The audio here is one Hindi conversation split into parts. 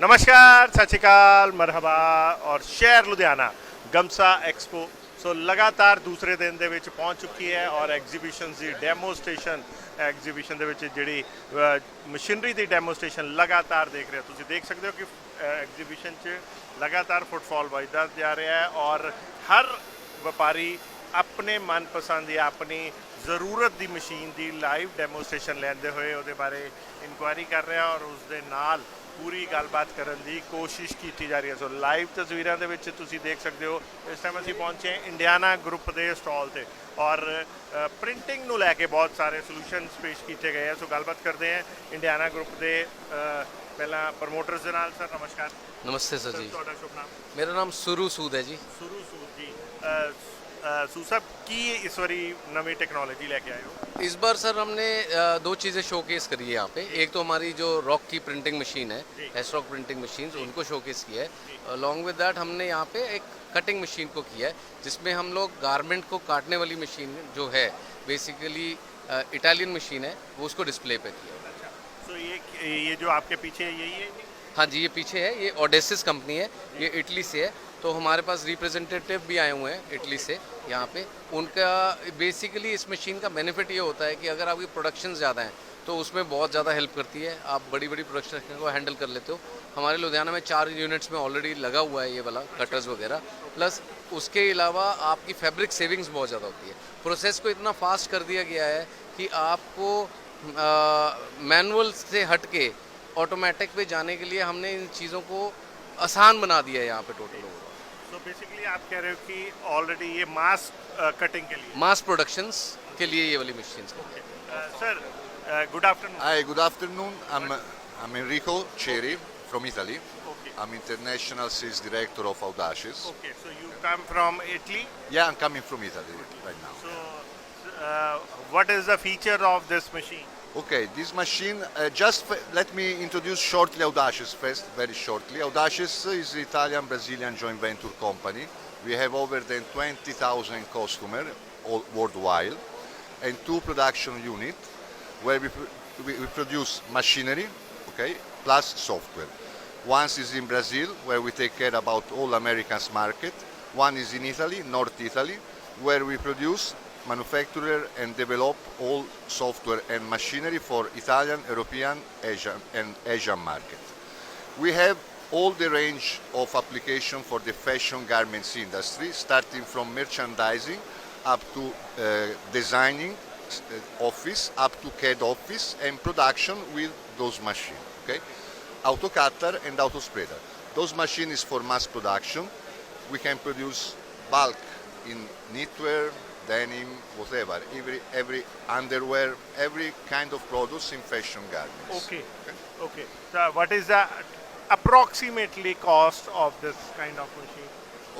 नमस्कार, सत श्री अकाल, मरहबा और शहर लुधियाना गमसा एक्सपो सो लगातार दूसरे दिन ਦੇ ਵਿੱਚ ਪਹੁੰਚ ਚੁੱਕੀ ਹੈ ਔਰ ਐਗਜ਼ੀਬਿਸ਼ਨਸ ਦੀ ਡੈਮੋਸਟ੍ਰੇਸ਼ਨ ਐਗਜ਼ੀਬਿਸ਼ਨ ਦੇ ਵਿੱਚ ਜਿਹੜੀ ਮਸ਼ੀਨਰੀ ਦੀ ਡੈਮੋਸਟ੍ਰੇਸ਼ਨ ਲਗਾਤਾਰ ਦੇਖ ਰਹੇ ਹੋ ਤੁਸੀਂ ਦੇਖ ਸਕਦੇ ਹੋ ਕਿ ਐਗਜ਼ੀਬਿਸ਼ਨ 'ਚ ਲਗਾਤਾਰ ਫੁੱਟਫਾਲ ਵੱਧਦਾ ਜਾ ਰਿਹਾ ਹੈ ਔਰ ਹਰ ਵਪਾਰੀ ਆਪਣੇ ਮਨਪਸੰਦ ਜਾਂ ਆਪਣੀ ਜ਼ਰੂਰਤ ਦੀ ਮਸ਼ੀਨ ਦੀ ਲਾਈਵ ਡੈਮੋਸਟ੍ਰੇਸ਼ਨ ਲੈਂਦੇ ਹੋਏ ਉਹਦੇ ਬਾਰੇ ਇਨਕੁਆਇਰੀ ਕਰ ਰਿਹਾ ਔਰ ਉਸ ਦੇ ਨਾਲ पूरी गलबात करने की कोशिश की जा रही है। सो लाइव तस्वीरों के विच तुसीं देख सकते हो इस टाइम असीं पहुंचे इंडियाना ग्रुप के स्टॉल से और प्रिंटिंग नूं लैके बहुत सारे सोल्यूशनस पेश किए गए हैं। सो गलबात करते हैं इंडियाना ग्रुप के पहला प्रमोटर्स के नाल। सर नमस्कार। नमस्ते सर जी। तुहाडा शुभ नाम? मेरा नाम सुरू सूद है जी। सुरू सूद जी। सू साहब की इस बारी नवी टेक्नोलॉजी लेके आए हो? इस बार सर हमने दो चीज़ें शोकेस करी है यहाँ पे। एक तो हमारी जो रॉक की प्रिंटिंग मशीन है, एसरॉक प्रिंटिंग मशीन, उनको शोकेस किया है। अलॉन्ग विद दैट हमने यहाँ पे एक कटिंग मशीन को किया है जिसमें हम लोग गारमेंट को काटने वाली मशीन जो है बेसिकली इटालियन मशीन है वो उसको डिस्प्ले पे किया है। अच्छा, तो ये जो आपके पीछे यही है? हाँ जी, ये पीछे है, ये ओडेसिस कंपनी है, ये इटली से है। तो हमारे पास रिप्रेजेंटेटिव भी आए हुए हैं इटली से यहाँ पे। उनका बेसिकली इस मशीन का बेनिफिट ये होता है कि अगर आपकी प्रोडक्शन ज़्यादा है तो उसमें बहुत ज़्यादा हेल्प करती है। आप बड़ी बड़ी प्रोडक्शन को हैंडल कर लेते हो। हमारे लुधियाना में 4 यूनिट्स में ऑलरेडी लगा हुआ है ये वाला कटर्स वगैरह। प्लस उसके अलावा आपकी फैब्रिक सेविंग्स बहुत ज़्यादा होती है। प्रोसेस को इतना फास्ट कर दिया गया है कि आपको मैनुअल से हट के ऑटोमेटिक पे जाने के लिए हमने इन चीज़ों को आसान बना दिया है यहाँ पे टोटल। तो बेसिकली आप कह रहे हो कि ऑलरेडी ये मास कटिंग के लिए, मास प्रोडक्शंस के लिए ये वाली machines. Sir good afternoon. Hi, good afternoon. I'm Enrico Ceri from Italy. Okay. I'm international sales director of Audacious. Okay, so you come from Italy. Yeah, I'm coming from Italy right now. So what is the feature of this machine? Okay, this machine, let me introduce shortly Audacious first, very shortly. Audacious is an Italian-Brazilian joint venture company. We have over than 20,000 customers worldwide and 2 production units where we produce machinery, okay, plus software. One is in Brazil where we take care about all Americans market. One is in Italy, North Italy, where we produce, manufacture and develop all software and machinery for Italian, European, Asian market. We have all the range of application for the fashion garments industry, starting from merchandising up to designing office, up to CAD office and production with those machines. Okay, auto cutter and auto spreader. Those machines is for mass production. We can produce bulk in knitwear, denim, whatever, every underwear, every kind of products in fashion garments. Okay. Okay. So what is the approximately cost of this kind of machine?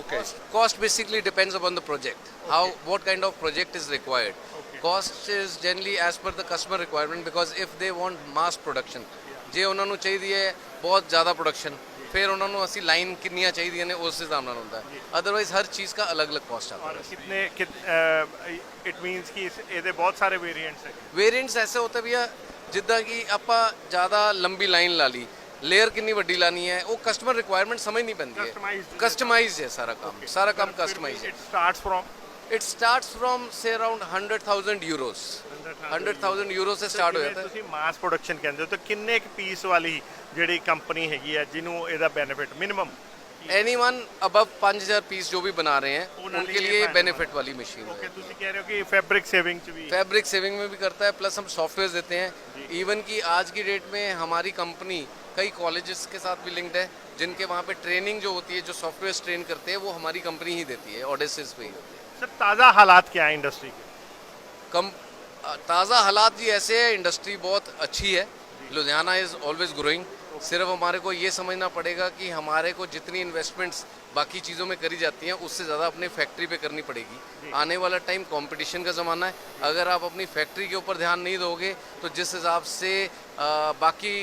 Okay. Cost basically depends upon the project. What kind of project is required. Okay. Cost is generally as per the customer requirement, because if they want mass production, ਜੇ ਉਹਨਾਂ ਨੂੰ ਚਾਹੀਦੀ ਹੈ ਬਹੁਤ ਜ਼ਿਆਦਾ ਪ੍ਰੋਡਕਸ਼ਨ, ਫਿਰ ਉਹਨਾਂ ਨੂੰ ਅਸੀਂ ਲਾਈਨ ਕਿੰਨੀਆਂ ਚਾਹੀਦੀਆਂ ਨੇ ਉਸ ਹਿਸਾਬ ਨਾਲ ਹੁੰਦਾ ਹੈ। ਅਦਰਵਾइज हर चीज़ का अलग अलग कॉस्ट आता है। कितने इट मीन्स कि ਇਹਦੇ ਬਹੁਤ ਸਾਰੇ ਵੇਰੀਐਂਟਸ ਹੈ। ਵੇਰੀਐਂਟਸ ਐਸੇ ਹੋਤੇ ਭਈਆ ਜਿੱਦਾਂ ਕਿ ਆਪਾਂ ਜ਼ਿਆਦਾ ਲੰਬੀ ਲਾਈਨ ਲਾ ਲਈ, ਲੇਅਰ ਕਿੰਨੀ ਵੱਡੀ ਲਾਣੀ ਹੈ, ਉਹ ਕਸਟਮਰ ਰਿਕੁਆਇਰਮੈਂਟ ਸਮਝ ਨਹੀਂ ਪੈਂਦੀ ਹੈ। ਕਸਟਮਾਈਜ਼ਡ ਹੈ ਸਾਰਾ ਕੰਮ ਕਸਟਮਾਈਜ਼ਡ ਹੈ। It starts from say around 100,000 euros. 100,000 euros से स्टार्ट हो जाता है। ਤੁਸੀਂ ਮਾਸ ਪ੍ਰੋਡਕਸ਼ਨ ਕਹਿੰਦੇ ਹੋ ਤਾਂ ਕਿੰਨੇ ਕੁ ਪੀਸ ਵਾਲੀ ਜਿਹੜੀ ਕੰਪਨੀ ਹੈਗੀ ਹੈ ਜਿਹਨੂੰ ਇਹਦਾ ਬੈਨੀਫਿਟ ਮਿनिमम एनीवन अबव 5,000 पीस जो भी बना रहे हैं उनके लिए बेनिफिट वाली मशीन है। ओके, ਤੁਸੀਂ ਕਹਿ ਰਹੇ ਹੋ ਕਿ फैब्रिक सेविंग च भी, फैब्रिक सेविंग में भी करता है, प्लस हम सॉफ्टवेयर देते हैं। इवन कि आज की डेट में हमारी कंपनी कई कॉलेजेस के साथ भी लिंक्ड है जिनके वहाँ पे ट्रेनिंग जो होती है, जो सॉफ्टवेयर ट्रेन करते हैं वो हमारी कंपनी ही देती है, ओडेसिस पे ही होती है। सर ताज़ा हालात क्या है इंडस्ट्री के? ताज़ा हालात जी ऐसे है, इंडस्ट्री बहुत अच्छी है, लुधियाना इज़ ऑलवेज ग्रोइंग। सिर्फ हमारे को ये समझना पड़ेगा कि हमारे को जितनी इन्वेस्टमेंट्स बाकी चीज़ों में करी जाती हैं उससे ज़्यादा अपनी फैक्ट्री पे करनी पड़ेगी। आने वाला टाइम कंपटीशन का ज़माना है, अगर आप अपनी फैक्ट्री के ऊपर ध्यान नहीं दोगे तो जिस हिसाब से बाकी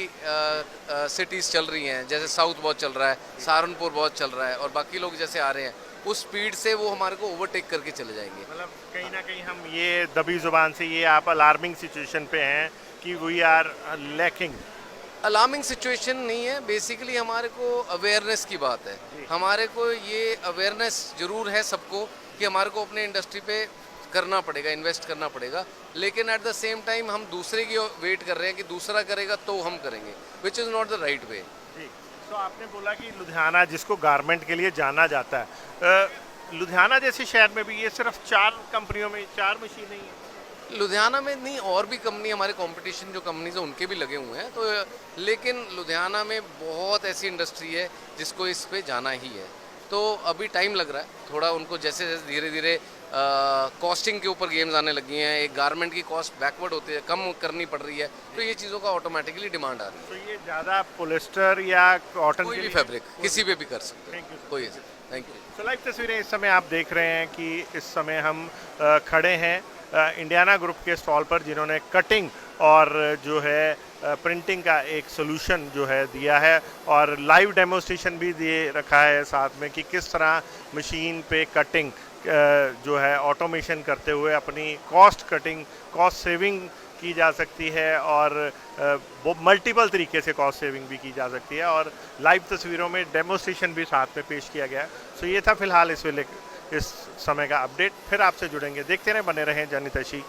सिटीज़ चल रही हैं, जैसे साउथ बहुत चल रहा है, सहारनपुर बहुत चल रहा है और बाकी लोग जैसे आ रहे हैं, उस स्पीड से वो हमारे को ओवरटेक करके चले जाएंगे। मतलब कहीं ना कहीं हम ये दबी ज़ुबान से ये आप अलार्मिंग सिचुएशन पे हैं कि we are lacking alarming situation नहीं है, बेसिकली हमारे को अवेयरनेस की बात है। हमारे को ये अवेयरनेस जरूर है सबको कि हमारे को अपने इंडस्ट्री पे करना पड़ेगा, इन्वेस्ट करना पड़ेगा, लेकिन एट द सेम टाइम हम दूसरे की वेट कर रहे हैं कि दूसरा करेगा तो हम करेंगे, which is not the right way. जी, तो आपने बोला कि लुधियाना जिसको गारमेंट के लिए जाना जाता है, लुधियाना जैसे शहर में भी ये सिर्फ 4 कंपनियों में 4 मशीनें ही हैं। लुधियाना में नहीं, और भी कंपनी हमारे कंपटीशन जो कंपनीज हैं उनके भी लगे हुए हैं, तो लेकिन लुधियाना में बहुत ऐसी इंडस्ट्री है जिसको इस पे जाना ही है। तो अभी टाइम लग रहा है थोड़ा उनको, जैसे जैसे धीरे धीरे कॉस्टिंग के ऊपर गेम्स आने लगी हैं, एक गारमेंट की कॉस्ट बैकवर्ड होती है, कम करनी पड़ रही है, तो ये चीज़ों का ऑटोमेटिकली डिमांड आ रही है। तो ये ज़्यादा पॉलिस्टर या कॉटन कोई के भी लिए फैब्रिक किसी पे भी कर सकते Thank you, हैं, sir. कोई थैंक यू। तो लाइव तस्वीरें इस समय आप देख रहे हैं कि इस समय हम खड़े हैं इंडियाना ग्रुप के स्टॉल पर, जिन्होंने कटिंग और जो है प्रिंटिंग का एक सोल्यूशन जो है दिया है, और लाइव डेमोस्ट्रेशन भी दिए रखा है साथ में कि किस तरह मशीन पे कटिंग जो है ऑटोमेशन करते हुए अपनी कॉस्ट सेविंग की जा सकती है, और वो मल्टीपल तरीके से कॉस्ट सेविंग भी की जा सकती है, और लाइव तस्वीरों में डेमोस्ट्रेशन भी साथ में पेश किया गया है। सो ये था फिलहाल इस समय का अपडेट। फिर आपसे जुड़ेंगे, देखते रहें, बने रहें जनहितैषी।